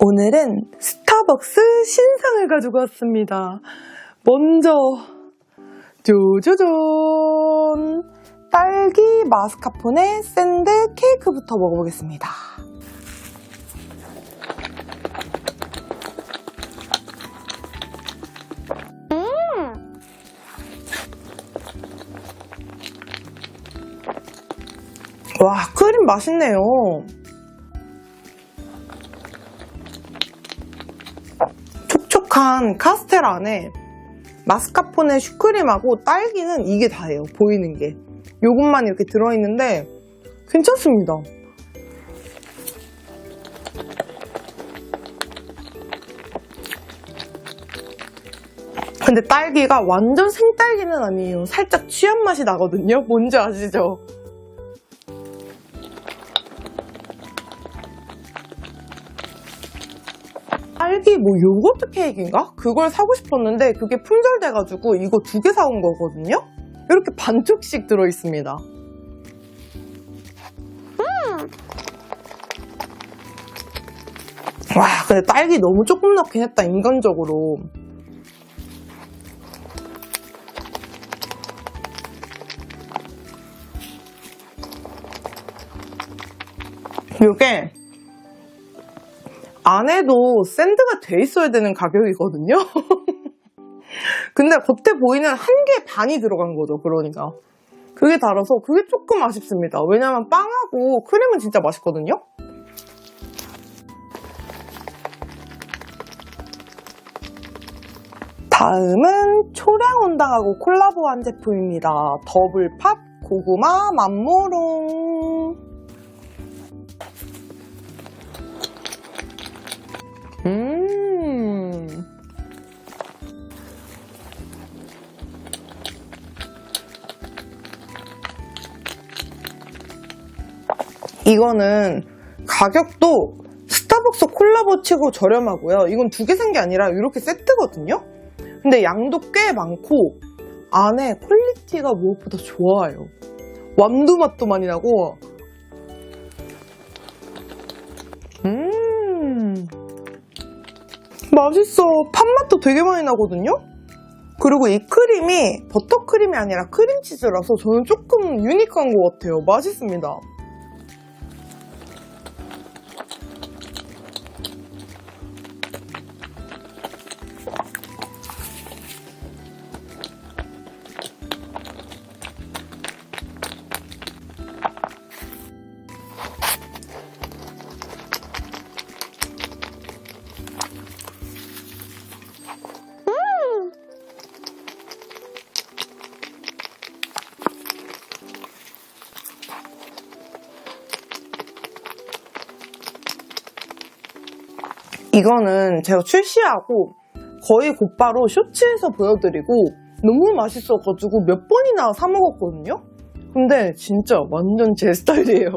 오늘은 스타벅스 신상을 가지고 왔습니다. 먼저 쪼쪼존 딸기 마스카포네 샌드 케이크부터 먹어보겠습니다. 와, 크림 맛있네요. 촉촉한 카스텔라 안에 마스카포네 슈크림하고 딸기는 이게 다예요. 보이는 게. 요것만 이렇게 들어있는데 괜찮습니다. 근데 딸기가 완전 생딸기는 아니에요. 살짝 취한 맛이 나거든요. 뭔지 아시죠? 딸기 요거트 케이크인가? 그걸 사고 싶었는데 그게 품절돼가지고 이거 2개 사온 거거든요? 이렇게 반쪽씩 들어있습니다. 와, 근데 딸기 너무 조금 넣긴 했다, 인간적으로. 이게 안에도 샌드가 돼 있어야 되는 가격이거든요. 근데 겉에 보이는 한 개 반이 들어간 거죠. 그러니까 그게 달아서 그게 조금 아쉽습니다. 왜냐면 빵하고 크림은 진짜 맛있거든요. 다음은 초량온당하고 콜라보한 제품입니다. 더블팟 고구마 맘모롱. 이거는 가격도 스타벅스 콜라보 치고 저렴하고요. 이건 2개 산 게 아니라 이렇게 세트거든요. 근데 양도 꽤 많고 안에 퀄리티가 무엇보다 좋아요. 완두 맛도 많이 나고 맛있어. 팥맛도 되게 많이 나거든요. 그리고 이 크림이 버터크림이 아니라 크림치즈라서 저는 조금 유니크한 것 같아요. 맛있습니다. 이거는 제가 출시하고 거의 곧바로 쇼츠에서 보여드리고 너무 맛있어가지고 몇 번이나 사 먹었거든요? 근데 진짜 완전 제 스타일이에요.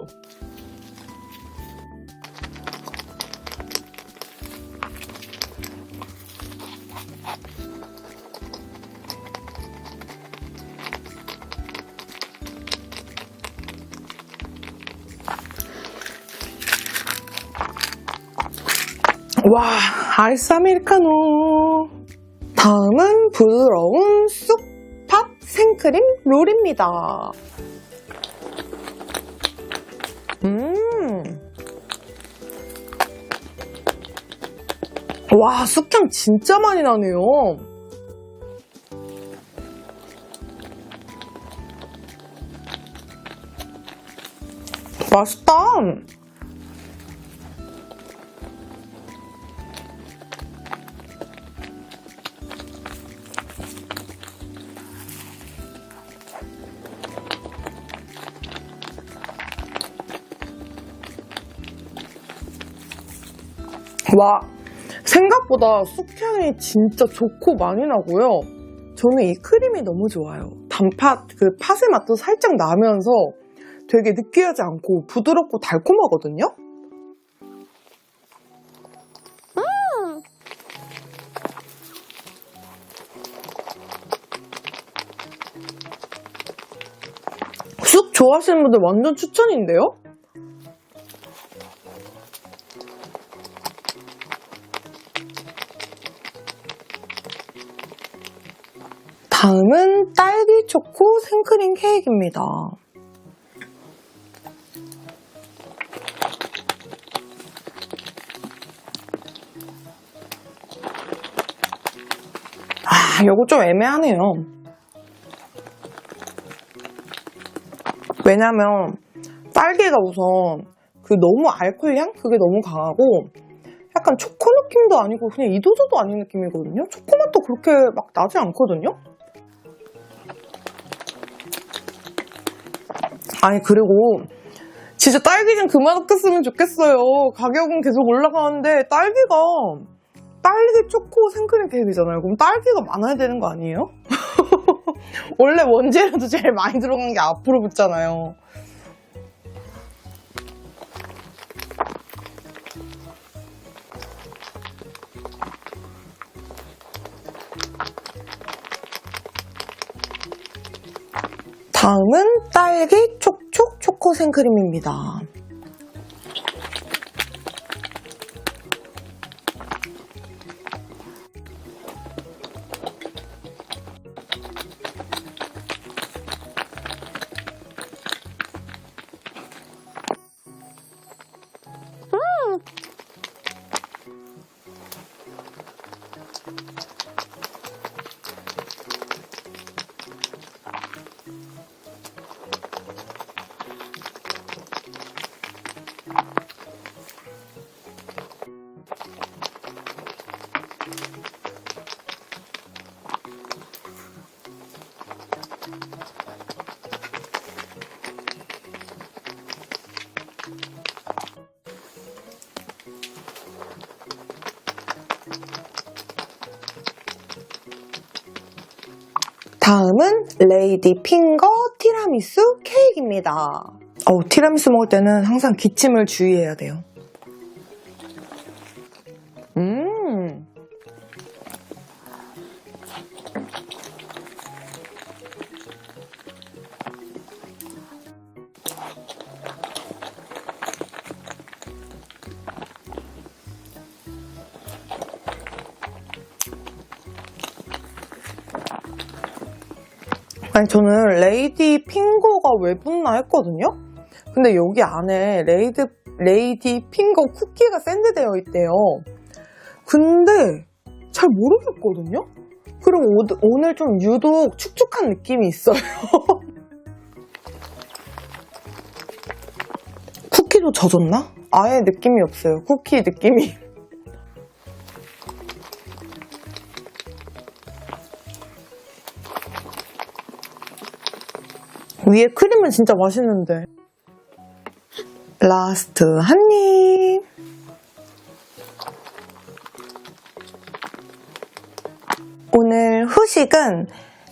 와, 아이스 아메리카노. 다음은 부드러운 쑥팥 생크림 롤입니다. 와, 쑥향 진짜 많이 나네요. 맛있다. 와, 생각보다 쑥향이 진짜 좋고 많이 나고요. 저는 이 크림이 너무 좋아요. 단팥, 그 팥의 맛도 살짝 나면서 되게 느끼하지 않고 부드럽고 달콤하거든요. 쑥 좋아하시는 분들 완전 추천인데요? 다음은 딸기 초코 생크림 케이크입니다. 요거 좀 애매하네요. 왜냐면 딸기가 우선 그 너무 알코올 향? 그게 너무 강하고 약간 초코 느낌도 아니고 그냥 이도저도 아닌 느낌이거든요. 초코 맛도 그렇게 막 나지 않거든요. 아니 그리고 진짜 딸기 좀 그만 섞였으면 좋겠어요. 가격은 계속 올라가는데 딸기 초코 생크림 케이크잖아요. 그럼 딸기가 많아야 되는 거 아니에요? 원래 원재료도 제일 많이 들어간 게 앞으로 붙잖아요. 다음은 딸기 촉촉 초코 생크림입니다. 다음은 레이디 핑거 티라미수 케이크입니다. 티라미수 먹을 때는 항상 기침을 주의해야 돼요. 아니 저는 레이디 핑거가 왜 붙나 했거든요? 근데 여기 안에 레이디 핑거 쿠키가 샌드되어 있대요. 근데 잘 모르겠거든요? 그리고 오늘 좀 유독 축축한 느낌이 있어요. 쿠키도 젖었나? 아예 느낌이 없어요. 쿠키 느낌이. 위에 크림은 진짜 맛있는데. 라스트 한 입. 오늘 후식은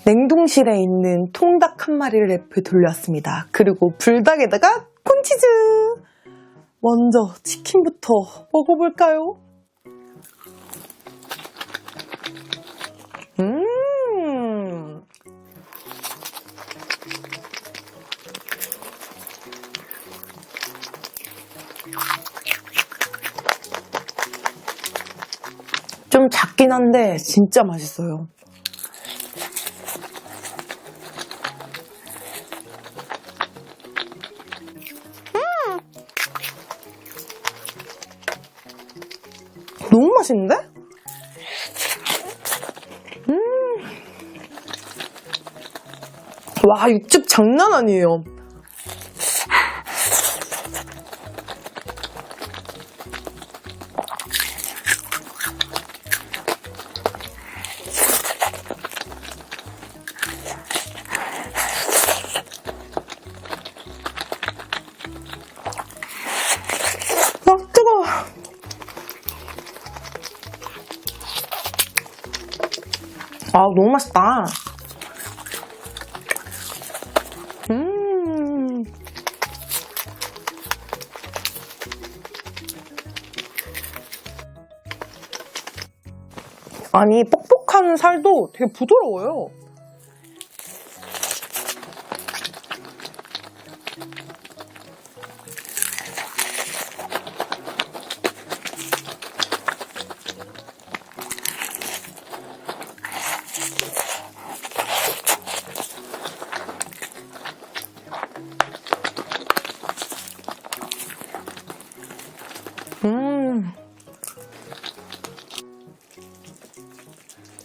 냉동실에 있는 통닭 한 마리를 랩에 돌렸습니다. 그리고 불닭에다가 콘치즈. 먼저 치킨부터 먹어볼까요? 좀 작긴 한데 진짜 맛있어요. 너무 맛있는데? 와, 육즙 장난 아니에요. 뜨거워. 너무 맛있다. 아니, 뻑뻑한 살도 되게 부드러워요.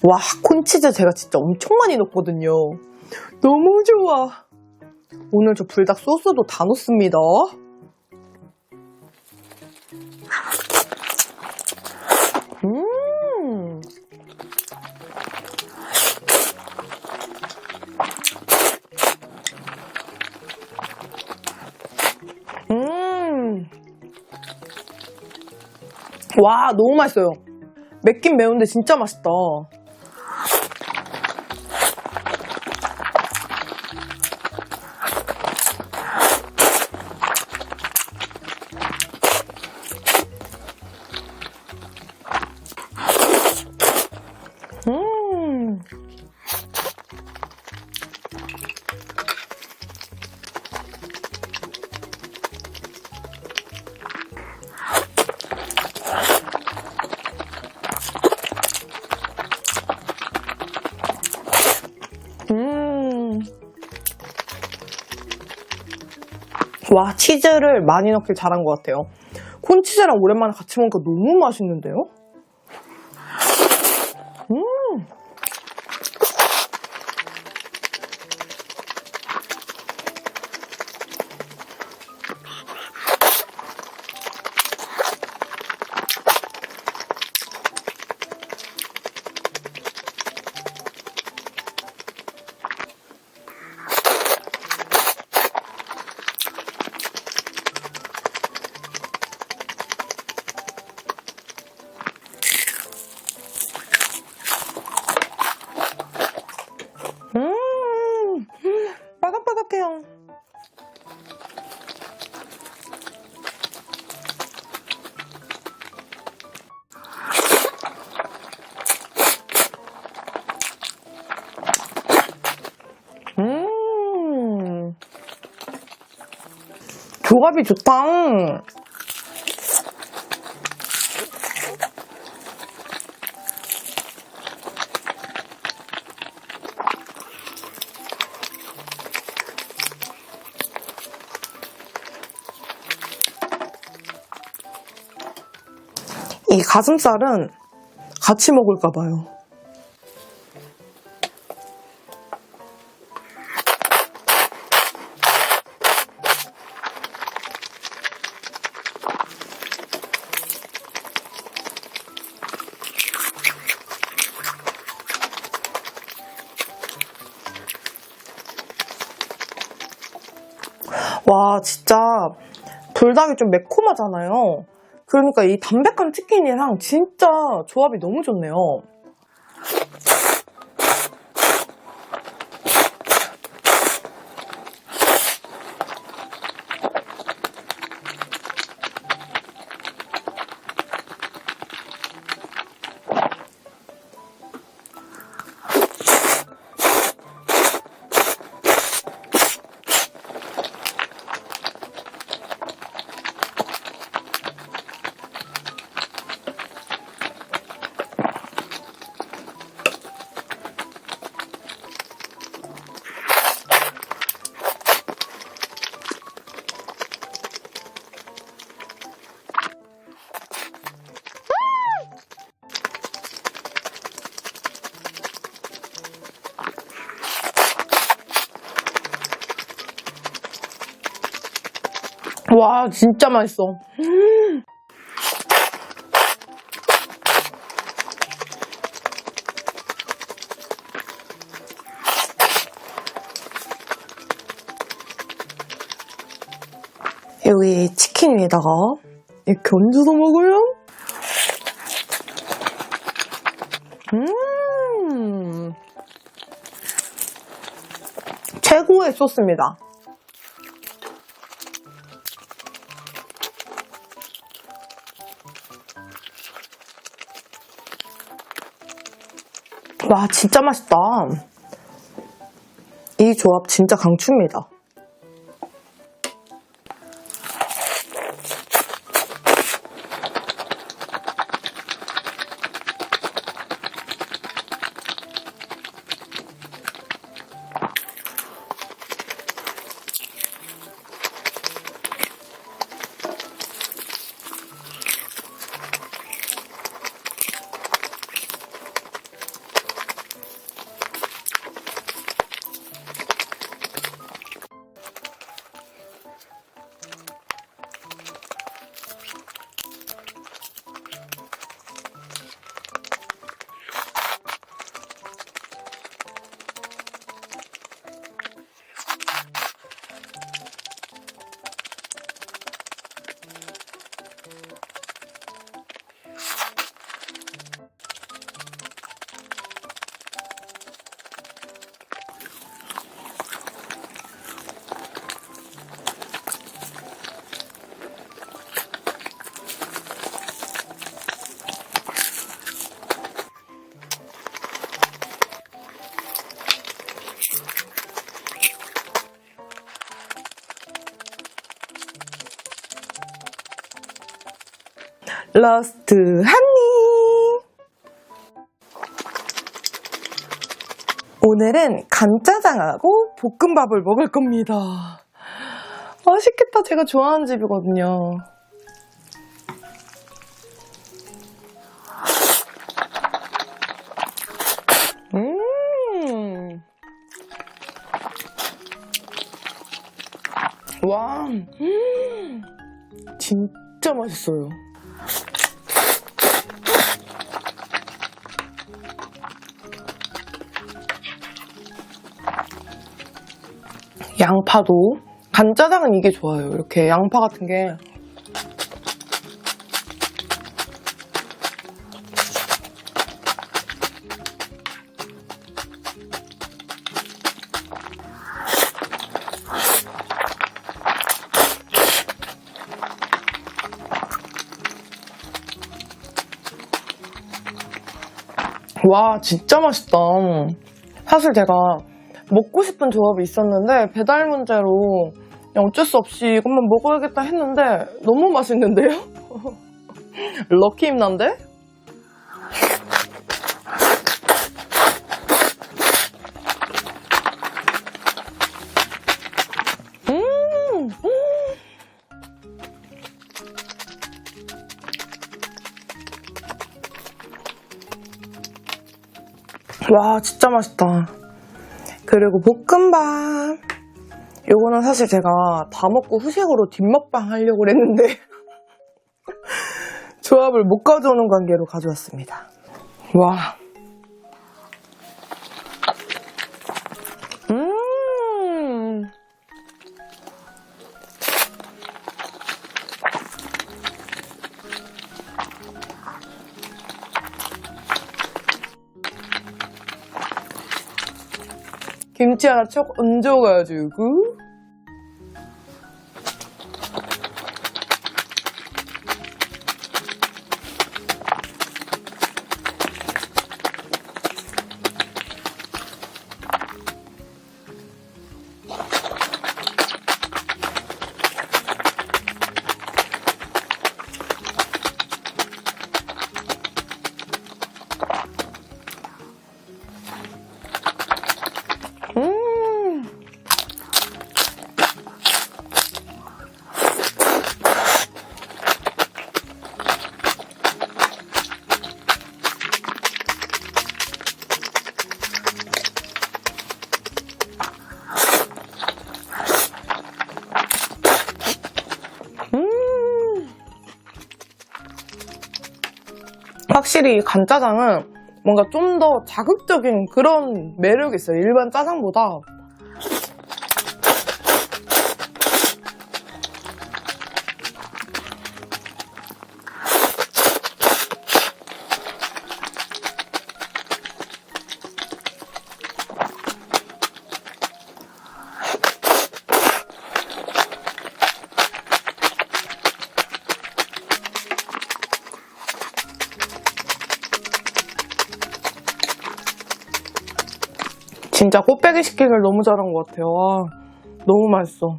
와, 콘치즈 제가 진짜 엄청 많이 넣었거든요. 너무 좋아. 오늘 저 불닭 소스도 다 넣습니다. 음. 와, 너무 맛있어요. 맵긴 매운데 진짜 맛있다. 와, 치즈를 많이 넣길 잘한 것 같아요. 콘치즈랑 오랜만에 같이 먹으니까 너무 맛있는데요? 바삭바삭해요. 조합이 좋다. 이 가슴살은 같이 먹을까봐요. 와, 진짜 불닭이 좀 매콤하잖아요. 그러니까 이 담백한 치킨이랑 진짜 조합이 너무 좋네요. 와, 진짜 맛있어. 여기 치킨 위에다가 이렇게 얹어서 먹어요. 최고의 소스입니다. 와, 진짜 맛있다. 이 조합 진짜 강추입니다. 러스트 한입! 오늘은 간짜장하고 볶음밥을 먹을 겁니다. 맛있겠다. 제가 좋아하는 집이거든요. 와, 진짜 맛있어요. 양파도, 간짜장은 이게 좋아요. 이렇게 양파 같은 게. 와, 진짜 맛있다. 사실 제가 먹고 싶은 조합이 있었는데 배달 문제로 그냥 어쩔 수 없이 이것만 먹어야겠다 했는데 너무 맛있는데요? 럭키 힘난데? 와, 진짜 맛있다. 그리고 볶음밥. 요거는 사실 제가 다 먹고 후식으로 뒷먹방 하려고 했는데 조합을 못 가져오는 관계로 가져왔습니다. 와. 김치 하나 척 얹어가지고 확실히 간짜장은 뭔가 좀 더 자극적인 그런 매력이 있어요. 일반 짜장보다. 진짜 꽃배기 시키기를 너무 잘한 것 같아요. 와, 너무 맛있어.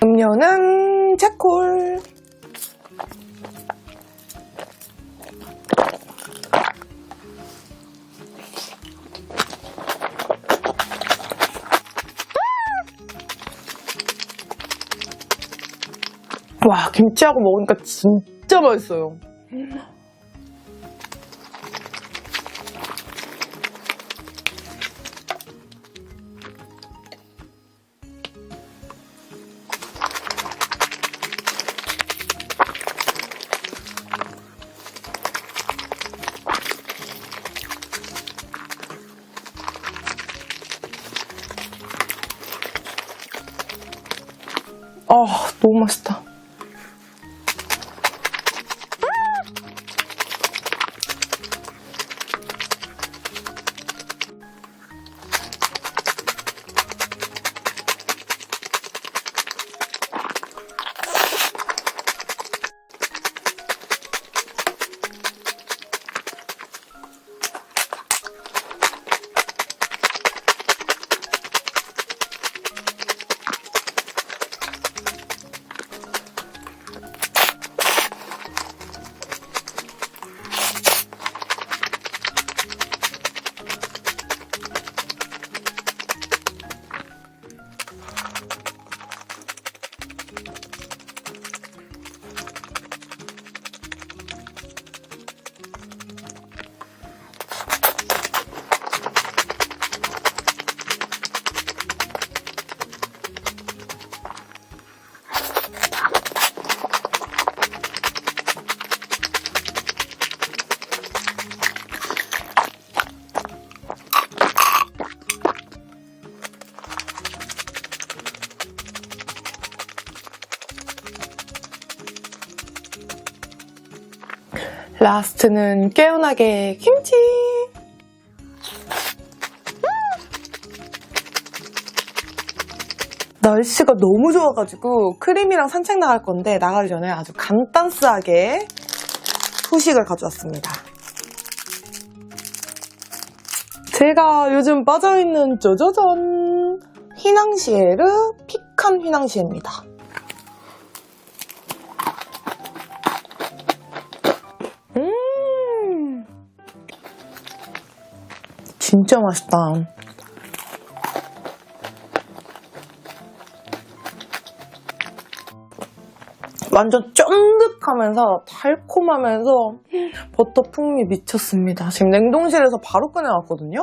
음료는 제콜. 와, 김치하고 먹으니까 진짜 맛있어요. 너무 맛있다. 라스트는 개운하게 김치! 날씨가 너무 좋아가지고 크림이랑 산책 나갈 건데 나가기 전에 아주 간단스하게 후식을 가져왔습니다. 제가 요즘 빠져있는 짜자잔! 휘낭시에르 피칸 휘낭시에입니다. 진짜 맛있다. 완전 쫀득하면서 달콤하면서 버터 풍미 미쳤습니다. 지금 냉동실에서 바로 꺼내왔거든요.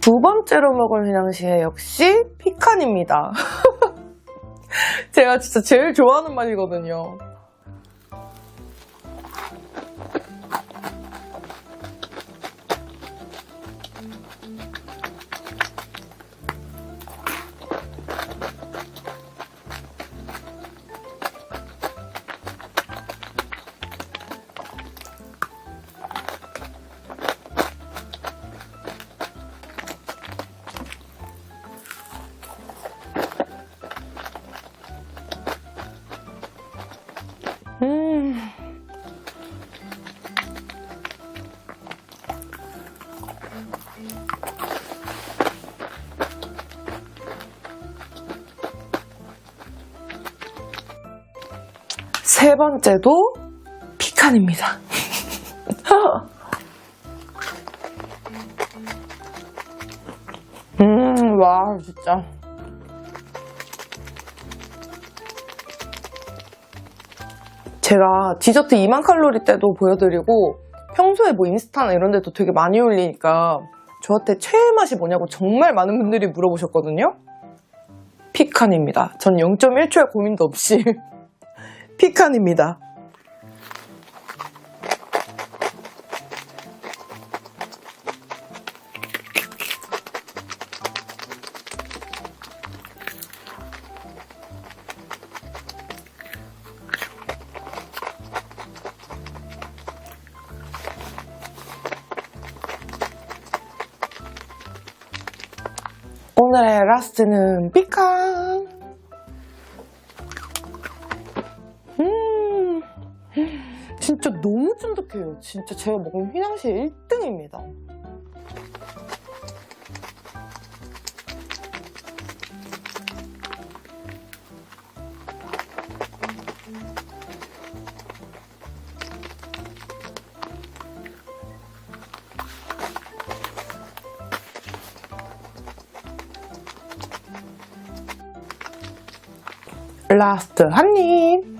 두 번째로 먹을 휘낭시에 역시 피칸입니다. 제가 진짜 제일 좋아하는 맛이거든요. 세 번째도 피칸입니다. 와, 진짜. 제가 디저트 2만 칼로리 때도 보여드리고 평소에 뭐 인스타나 이런 데도 되게 많이 올리니까 저한테 최애 맛이 뭐냐고 정말 많은 분들이 물어보셨거든요. 피칸입니다. 전 0.1초의 고민도 없이 피칸입니다. 오늘의 라스트는 피칸! 진짜 너무 쫀득해요. 진짜 제가 먹은 휘낭시에 1등입니다. 라스트 한 입!